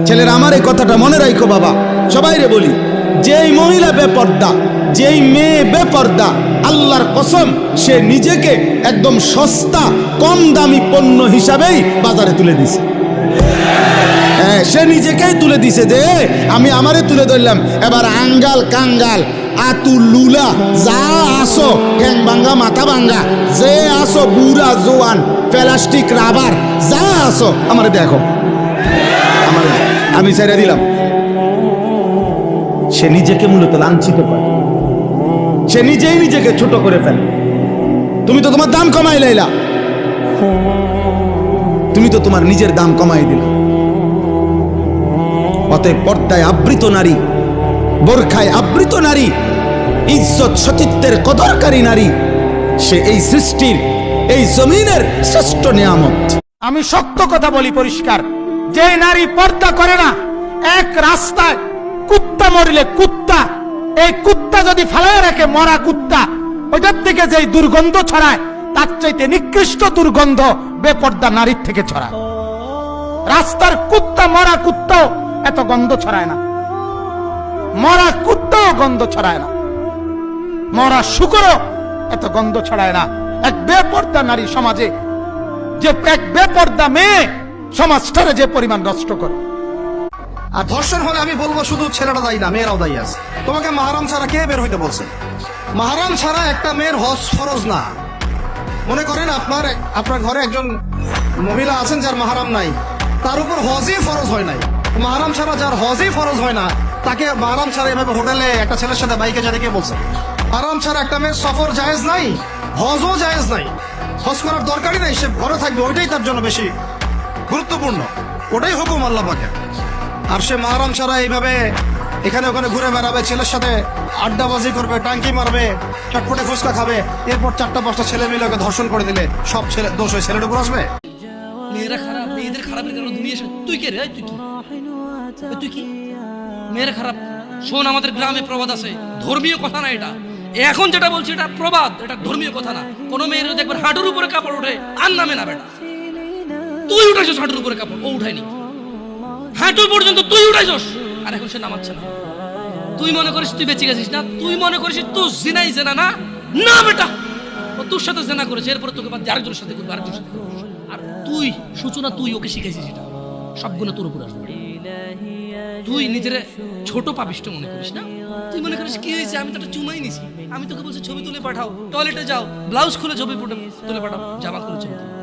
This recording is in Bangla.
ছেলেরা আমার এই কথাটা মনে রাখো বাবা, সবাইরে বলি, যেই মহিলা বেপর্দা, যেই মেয়ে বেপর্দা, আল্লাহর কসম সে নিজেকে একদম সস্তা কম দামি পণ্য হিসাবেই বাজারে তুলে দিছে। হ্যাঁ, সে নিজেকেই তুলে দিছে যে আমি আমারে তুলে ধরলাম, এবার আঙ্গাল কাঙ্গাল আতু লুলা যা আসো, ঠ্যাং ভাঙ্গা মাথা ভাঙ্গা যে আসো, বুড়া জোয়ান প্লাস্টিক রাবার যা আসো, আমারে দেখো, আমারে আমি ছেড়ে দিলাম। সে নিজেকে মূলত লাঞ্ছিত করে, সে নিজেই নিজেকে ছোট করে ফেলে। তুমি তো তোমার দাম কমাই লাইলা, তুমি তো তোমার নিজের দাম কমাই দিলা। অতএব পর্দায় আবৃত নারী, বোরখায় আবৃত নারী, ইজ্জত সতীত্বের কদরকারী নারী, সে এই সৃষ্টির, এই জমিনের শ্রেষ্ঠ নিয়ামত। আমি শক্ত কথা বলি পরিষ্কার, যে নারী পর্দা করে না, এক রাস্তায় কুত্তা মরিলে, কুত্তা, এই কুত্তা যদি ফেলায় রাখে, মরা কুত্তা, ওইটার থেকে যে দুর্গন্ধ ছড়ায়, তার চাইতে নিকৃষ্ট দুর্গন্ধ বেপর্দা নারীর থেকে ছড়ায়। রাস্তার কুত্তা, মরা কুত্তাও এত গন্ধ ছড়ায় না, মরা কুত্তাও গন্ধ ছড়ায় না, মরা শুকরও এত গন্ধ ছড়ায় না। এক বেপর্দা নারী সমাজে, যে এক বেপর্দা মেয়ে সমাজটারে যে পরিমাণ নষ্ট করে। আর ধর্ষণ হলে আমি বলবো শুধু ছেলেটা দায়ী না, মেয়েরাও দায়ী আছে। তোমাকে মাহারাম ছাড়া কে বের হইতে বলছে? মাহারাম ছাড়া একটা মেয়ের হজ ফরজ না। মনে করেন আপনার ঘরে একজন মহিলা আছেন যার মাহারাম নাই, তার উপর হজই ফরজ হয় নাই। মাহারাম ছাড়া যার হজই ফরজ হয় না, তাকে মাহারাম ছাড়া এভাবে হোটেলে একটা ছেলের সাথে বাইকে যেতে কে বলছে? মাহারাম ছাড়া একটা মেয়ের সফর জায়েজ নাই, হজও জায়েজ নাই, হজ করার দরকারই নাই, সে ঘরে থাকবে, ওইটাই তার জন্য বেশি গুরুত্বপূর্ণ, ওটাই হুকুম আল্লাহ পাকের। আর সে মাহারাম ছাড়া এইভাবে এখানে ওখানে ঘুরে বেড়াবে, ছেলের সাথে আড্ডাবাজি করবে, টাঙ্কি মারবে, চটপটে ফুচকা খাবে, এরপর 4-5টা ছেলে মিলে ওকে ধর্ষণ করে দিলে সব ছেলে দোষ ওই ছেলের উপর আসবে? মেয়েরা খারাপ, মেয়েদের খারাপের কারণে দুনিয়া তুই কে রে? তুই কি মেয়েরা খারাপ? শোন, আমাদের গ্রামে প্রবাদ আছে, ধর্মীয় কথা না এটা, এখন যেটা বলছি এটা প্রবাদ, এটা ধর্মীয় কথা না। কোনো মেয়ের দেখবেন হাঁটুর উপরে কাপড় ওঠে, আর নামে না বেটা। তুই উঠাইছিস হাঁটুর উপরে কাপড়, ও উঠায়নি। হাঁটু পর্যন্ত তুই উঠাইছস, আর এখন সে নামাচ্ছে না। তুই মনে করিস তুই বেঁচে গেছিস না? তুই মনে করিস তুই জিনাই জেনা না? না বেটা, ও তোর সাথে জেনা করেছে, এরপরে তোকে বাদ আরেকজনের সাথে করবে, আরেকজনের সাথে করবে। আর তুই সূচনা, তুই ওকে শিখাইছিস, এটা সবগুলো তোর উপর আসবে। তুই নিজের ছোট পাপিষ্ট মনে করিস না? তুই মনে করিস কি হয়েছে, আমি তো একটা চুমাই নিছি, আমি তোকে বলছি ছবি তুলে পাঠাও, টয়লেটে যাও, ব্লাউজ খুলে ছবি তুলে পাঠাও, জামা খুলে ছবি তুলে